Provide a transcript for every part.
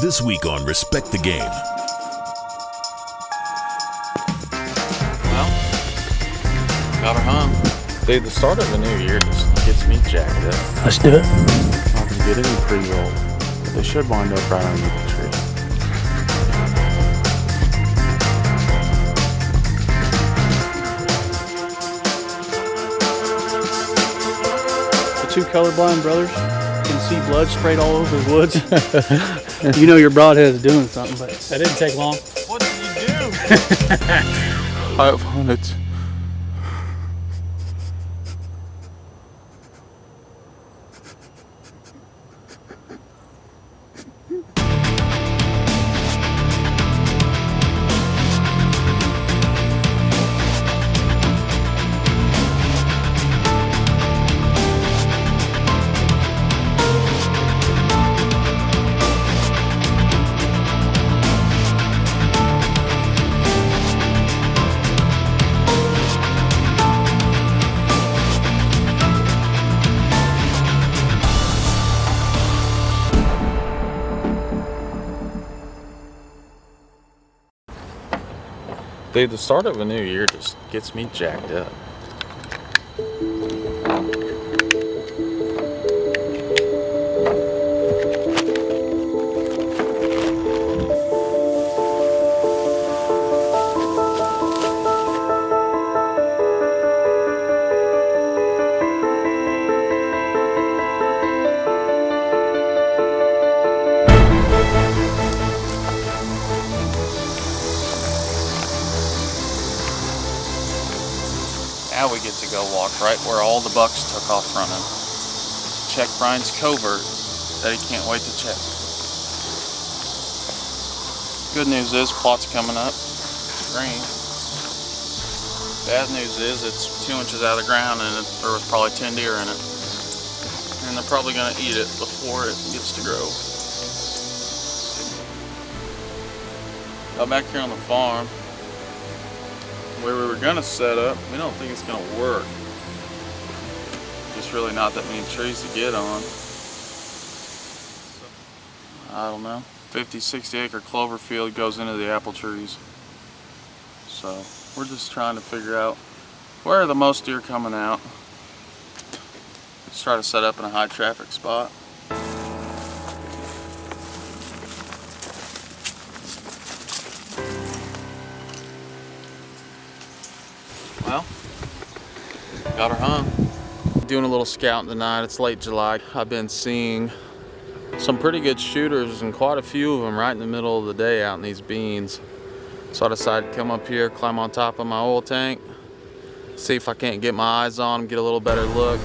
This week on Respect the Game. Well, got her hung. Dude, the start of the new year just gets me jacked up. Let's do it. I can get any pre-roll, but they should wind up right underneath the tree. The two colorblind brothers can see blood sprayed all over the woods. You know your broadhead is doing something, but that didn't take long. What did you do? I found it. Dude, the start of a new year just gets me jacked up. Now we get to go walk right where all the bucks took off running. Check Brian's covert that he can't wait to check. Good news is plot's coming up. It's green. Bad news is it's 2 inches out of the ground and there was probably 10 deer in it. And they're probably going to eat it before it gets to grow. Out back here on the farm, where we were gonna set up, we don't think it's gonna work. Just really not that many trees to get on. I don't know. 50, 60 acre clover field goes into the apple trees. So we're just trying to figure out where are the most deer coming out. Let's try to set up in a high traffic spot. Well, got her hung. Doing a little scouting tonight. It's late July. I've been seeing some pretty good shooters and quite a few of them right in the middle of the day out in these beans. So I decided to come up here, climb on top of my oil tank, see if I can't get my eyes on them, get a little better look.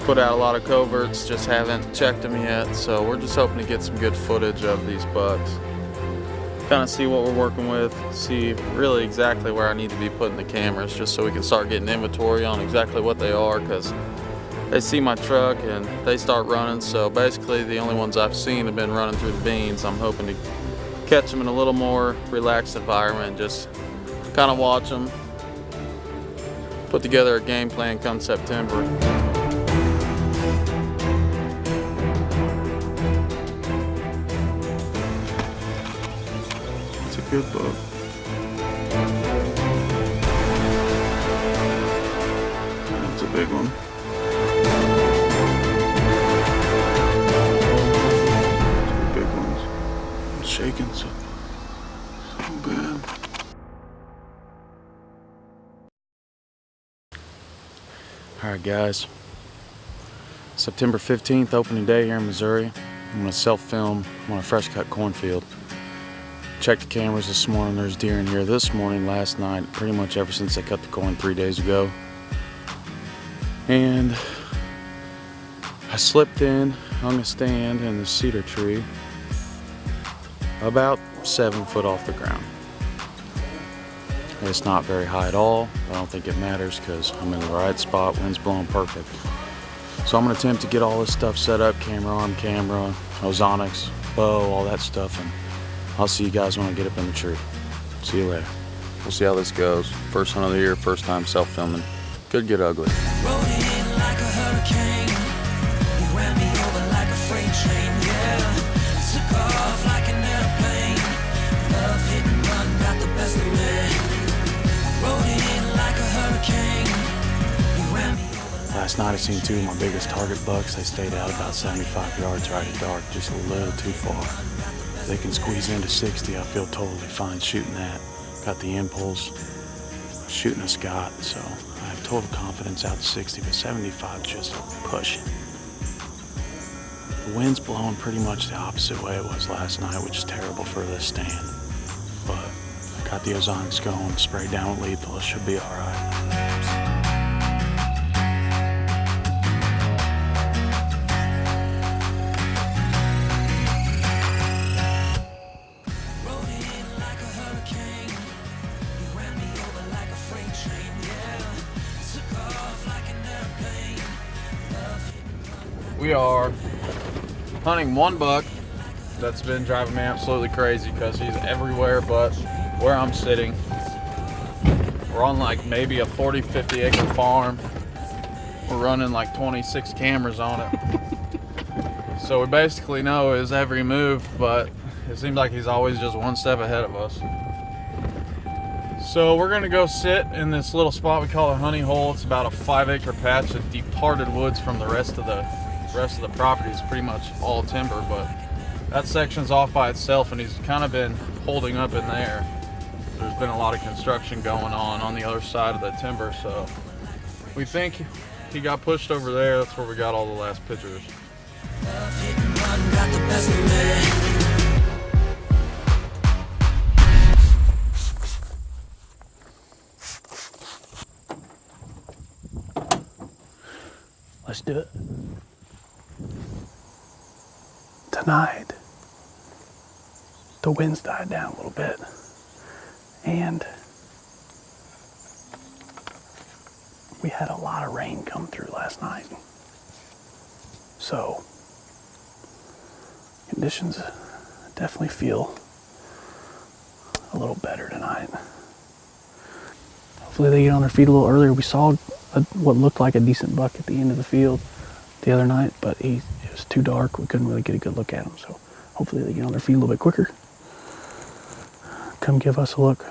Put out a lot of coverts, just haven't checked them yet. So we're just hoping to get some good footage of these bucks. Kind of see what we're working with, see really exactly where I need to be putting the cameras just so we can start getting inventory on exactly what they are, because they see my truck and they start running. So basically the only ones I've seen have been running through the beans. I'm hoping to catch them in a little more relaxed environment, just kind of watch them, put together a game plan come September. Good buck. That's a big one. Two big ones. I'm shaking so bad. Alright guys. September 15th, opening day here in Missouri. I'm gonna self-film on a fresh cut cornfield. Checked the cameras this morning. There's deer in here this morning, last night, pretty much ever since I cut the corn 3 days ago. And I slipped in, hung a stand in the cedar tree about 7 foot off the ground. It's not very high at all. I don't think it matters because I'm in the right spot, wind's blowing perfect. So I'm gonna attempt to get all this stuff set up, camera arm, camera, ozonics, bow, all that stuff, and I'll see you guys when I get up in the tree. See you later. We'll see how this goes. First hunt of the year, first time self-filming. Could get ugly. Rolled in like a hurricane. You ran me over like a freight train, yeah. Took off I seen two of my biggest target bucks. They stayed out about 75 yards right at dark, just a little too far. If they can squeeze into 60, I feel totally fine shooting that. Got the impulse, shooting a Scott, so I have total confidence out to 60, but 75 just pushing. The wind's blowing pretty much the opposite way it was last night, which is terrible for this stand. But I got the ozonics going, sprayed down with lethal, it should be all right. We are hunting one buck that's been driving me absolutely crazy because he's everywhere but where I'm sitting. We're on like maybe a 40-50 acre farm. We're running like 26 cameras on it. So we basically know his every move, but it seems like he's always just one step ahead of us. So we're gonna go sit in this little spot we call a honey hole. It's about a 5-acre patch of departed woods from the rest of the property. Is pretty much all timber, but that section's off by itself, and he's kind of been holding up in there. There's been a lot of construction going on the other side of the timber, so we think he got pushed over there. That's where we got all the last pictures. Let's do it. Tonight, the wind's died down a little bit, and we had a lot of rain come through last night. So, conditions definitely feel a little better tonight. Hopefully they get on their feet a little earlier. We saw what looked like a decent buck at the end of the field the other night, but it was too dark. We couldn't really get a good look at him, so hopefully they get on their feet a little bit quicker. Come give us a look.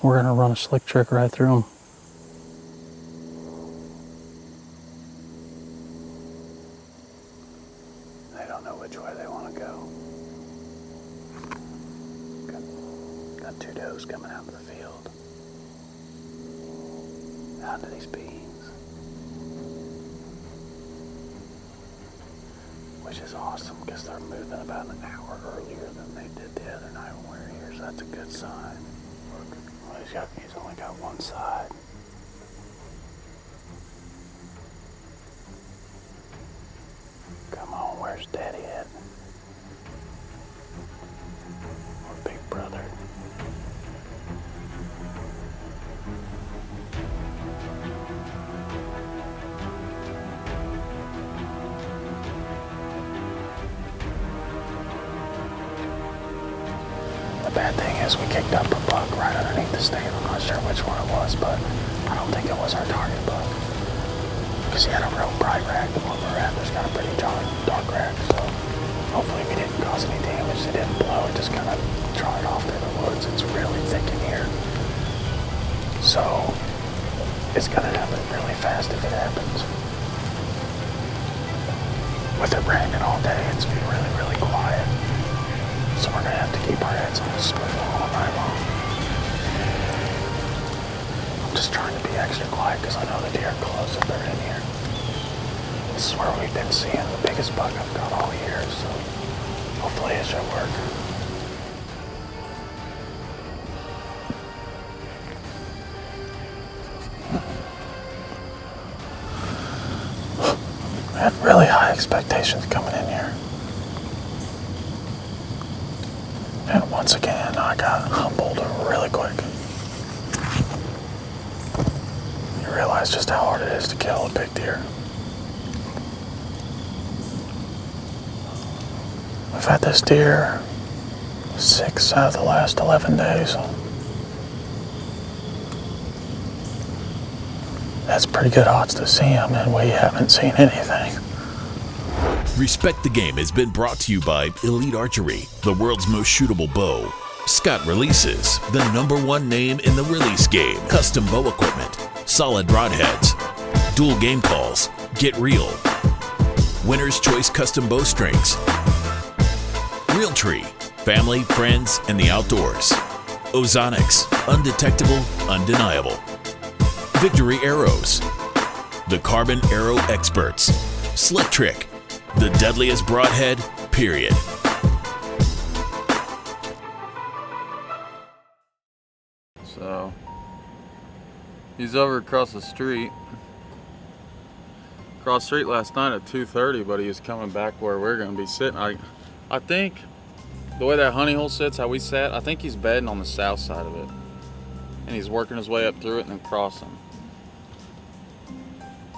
We're gonna run a slick trick right through them. They don't know which way they want to go. Got two does coming out of the field. Out to these beans. Which is awesome because they're moving about an hour earlier than they did the other night when we were here, so that's a good sign. Well, he's only got one side. Come on, where's Daddy at? Or Big Brother? The bad thing is we kicked up a buck right underneath the stand. I'm not sure which one it was, but I don't think it was our target buck. Because he had a real bright rack. The one we're at, there's got a pretty dark rack, so hopefully we didn't cause any damage. It didn't blow, it just kind of trotted off through the woods. It's really thick in here. So it's gonna happen really fast if it happens. With it raining all day, it's been really, really quiet. So we're gonna have to keep our heads on the swivel all night long. I'm just trying to be extra quiet because I know the deer are close if they're in here. This is where we've been seeing the biggest buck I've got all year, so hopefully it should work. I had really high expectations coming in here. And once again, I got humbled really quick. You realize just how hard it is to kill a big deer. We've had this deer 6 out of the last 11 days. That's pretty good odds to see him, and we haven't seen anything. Respect the Game has been brought to you by Elite Archery, the world's most shootable bow. Scott Releases, the #1 name in the release game. Custom bow equipment, solid broadheads, dual game calls, Get Real, Winner's Choice Custom Bowstrings, Realtree, family, friends, and the outdoors. Ozonics, undetectable, undeniable. Victory Arrows, the Carbon Arrow Experts. Slick Trick, the deadliest broadhead, period. So, he's over across the street. Crossed the street last night at 2:30, but he was coming back where we're gonna be sitting. I think the way that honey hole sits, how we sat, I think he's bedding on the south side of it. And he's working his way up through it and then crossing.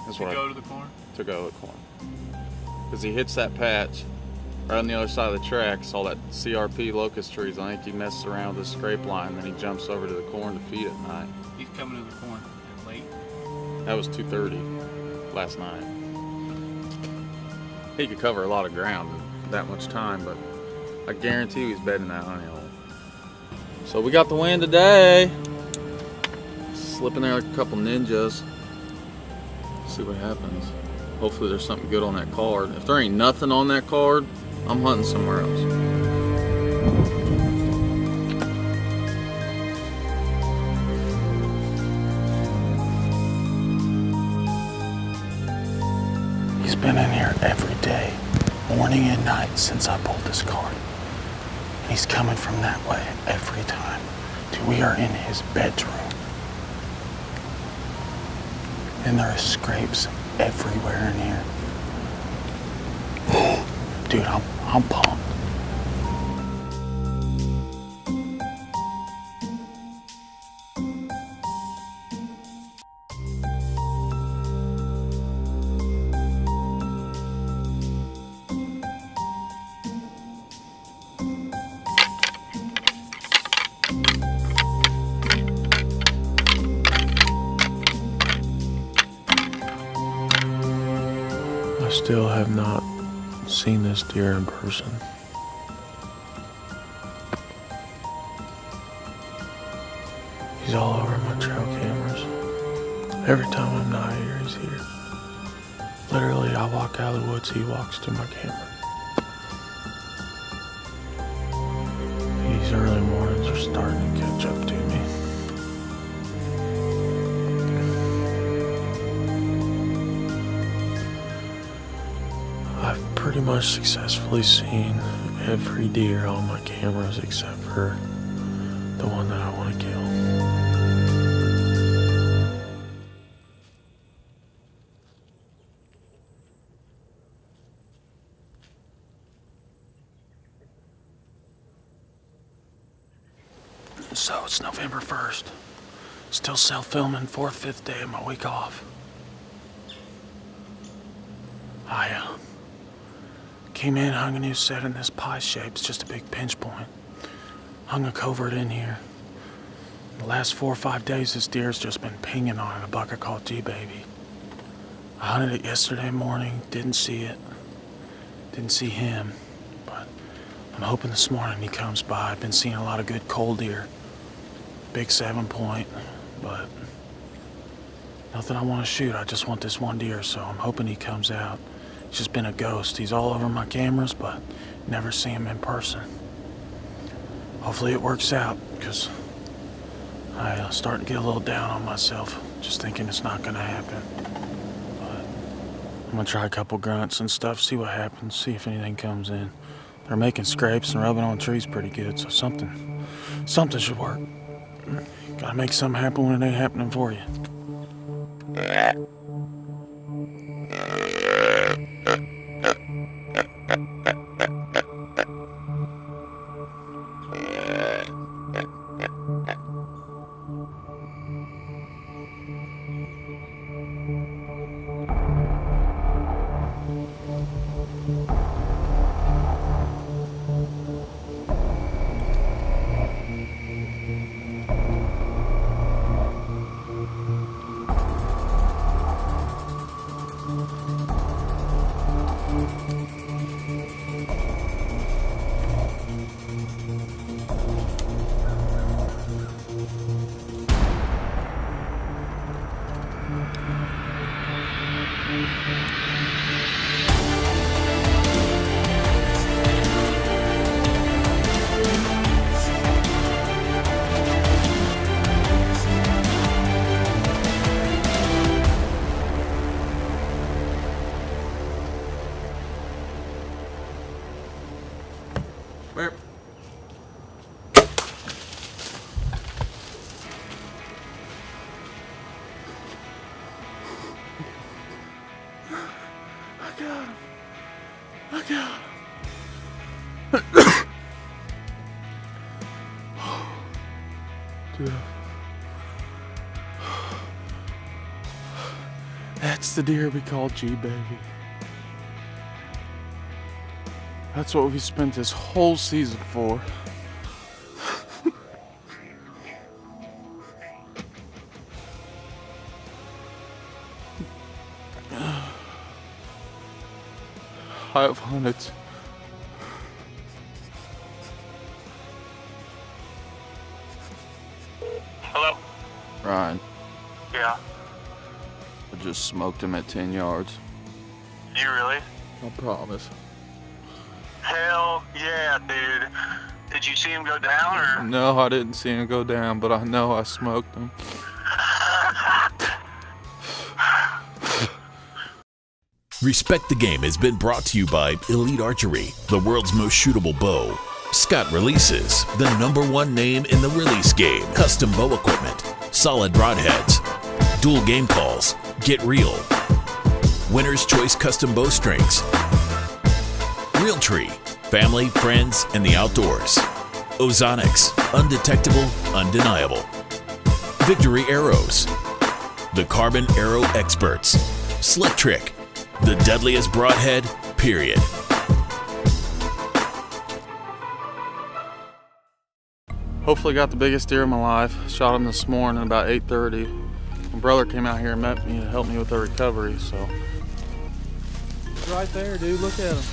That's what Go to the corner? to go to the corner. Because he hits that patch right on the other side of the tracks, all that CRP locust trees. I think he messes around with the scrape line, then he jumps over to the corn to feed at night. He's coming to the corner late. That was 2:30 last night. He could cover a lot of ground in that much time, but I guarantee he's bedding that honey hole. So we got the win today. Slipping there like a couple ninjas. See what happens. Hopefully there's something good on that card. If there ain't nothing on that card, I'm hunting somewhere else. He's been in here every day, morning and night, since I pulled this card. And he's coming from that way every time. Dude, we are in his bedroom. And there are scrapes everywhere in here. Dude, I'm pumped. I still have not seen this deer in person. He's all over my trail cameras. Every time I'm not here, he's here. Literally, I walk out of the woods, he walks to my camera. These early mornings are starting to catch up to me. I've pretty much successfully seen every deer on my cameras except for the one that I want to kill. So it's November 1st. Still self-filming, 4th, 5th day of my week off. I came in, hung a new set in this pie shape. It's just a big pinch point. Hung a covert in here. The last 4 or 5 days, this deer's just been pinging on it, a buck I called G-Baby. I hunted it yesterday morning, didn't see it. Didn't see him, but I'm hoping this morning he comes by. I've been seeing a lot of good cold deer. Big 7-point, but nothing I want to shoot. I just want this one deer, so I'm hoping he comes out. He's just been a ghost. He's all over my cameras, but never see him in person. Hopefully it works out, because I'm starting to get a little down on myself, just thinking it's not going to happen. But I'm going to try a couple grunts and stuff, see what happens, see if anything comes in. They're making scrapes and rubbing on trees pretty good, so something should work. Gotta make something happen when it ain't happening for you. Where? I got him. I got him. Dude. That's the deer we call G-Baby. That's what we spent this whole season for. I've hunted. Hello? Ryan, Yeah. I just smoked him at 10 yards. You really? I promise. Hell yeah, dude. Did you see him go down or? No, I didn't see him go down, but I know I smoked him. Respect the Game has been brought to you by Elite Archery, the world's most shootable bow. Scott Releases, the #1 name in the release game. Custom bow equipment, solid broadheads, dual game calls, get real. Winner's Choice custom bowstrings. Realtree, family, friends, and the outdoors. Ozonics, undetectable, undeniable. Victory Arrows, the Carbon Arrow Experts. Slick Trick, the deadliest broadhead, period. Hopefully got the biggest deer of my life. Shot him this morning about 8:30. My brother came out here and met me to help me with the recovery, so. He's right there, dude, look at him.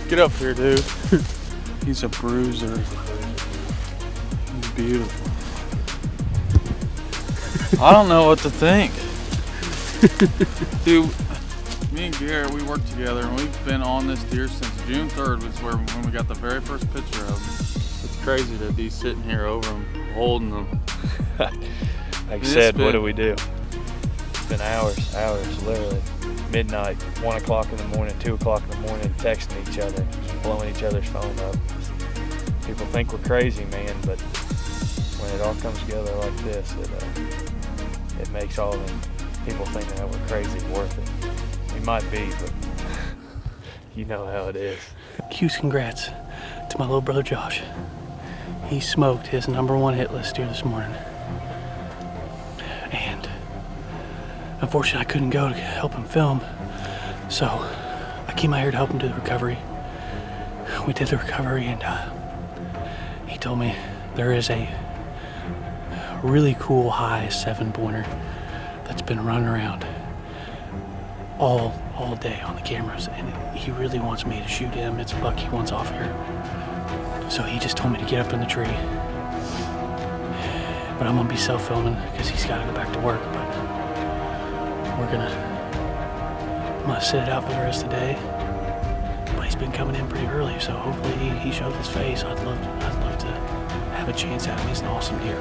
Get up here, dude. He's a bruiser. He's beautiful. I don't know what to think. Dude, me and Garrett, we work together and we've been on this deer since June 3rd was when we got the very first picture of him. It's crazy to be sitting here over him, holding him. Like I said, what do we do? It's been hours, literally. Midnight, 1 o'clock in the morning, 2 o'clock in the morning, texting each other, blowing each other's phone up. People think we're crazy, man, but when it all comes together like this, it makes all the people thinking that we're crazy worth it. We might be, but you know how it is. Huge congrats to my little brother Josh. He smoked his #1 hit list deer this morning. And unfortunately I couldn't go to help him film. So I came out here to help him do the recovery. We did the recovery and he told me there is a really cool high 7-pointer that's been running around all day on the cameras, and he really wants me to shoot him. It's a buck he wants off here. So he just told me to get up in the tree. But I'm gonna be self-filming because he's gotta go back to work, but I'm gonna sit it out for the rest of the day. But he's been coming in pretty early, so hopefully he showed his face. I'd love to have a chance at him. He's an awesome deer.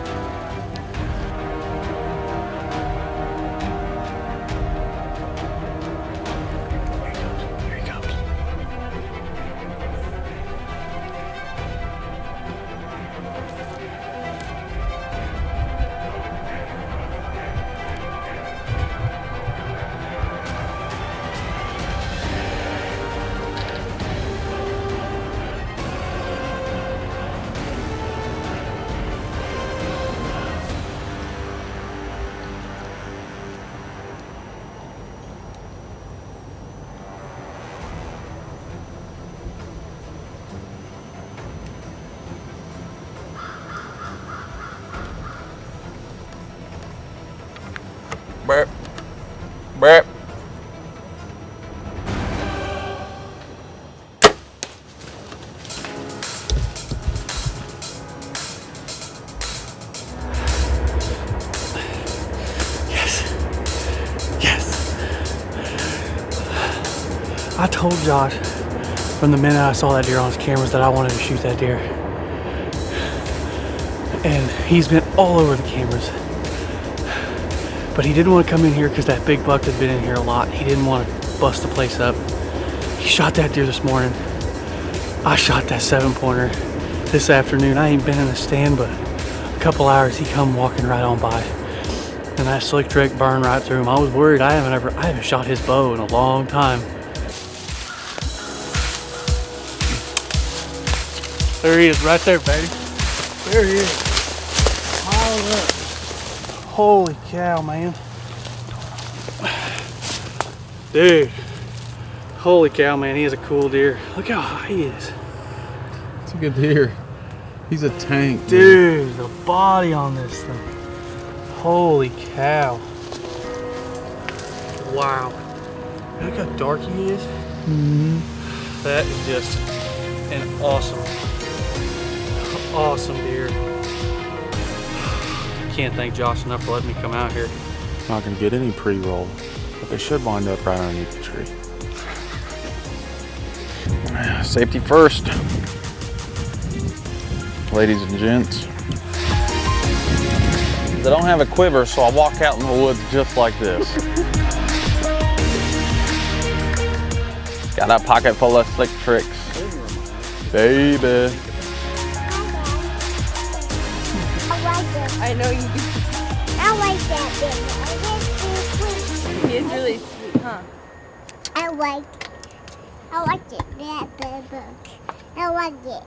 Here he comes. Burp. Burp. Yes. I told Josh from the minute I saw that deer on his cameras that I wanted to shoot that deer. And he's been all over the cameras. But he didn't want to come in here because that big buck had been in here a lot. He didn't want to bust the place up. He shot that deer this morning. I shot that 7-pointer this afternoon. I ain't been in the stand, but a couple hours he come walking right on by. And that slick trick burned right through him. I was worried. I haven't shot his bow in a long time. There he is, right there, baby. There he is. Piled up. Holy cow, man. Dude. Holy cow, man. He is a cool deer. Look how high he is. It's a good deer. He's a tank. Dude, the body on this thing. Holy cow. Wow. Look how dark he is. That is just an awesome deer. Can't thank Josh enough for letting me come out here. Not gonna get any pre-roll, but they should wind up right underneath the tree. Safety first. Ladies and gents. I don't have a quiver, so I walk out in the woods just like this. Got a pocket full of slick tricks. Baby. I know you do. I like that bit. He is really sweet, huh? I like it. That book. I like it.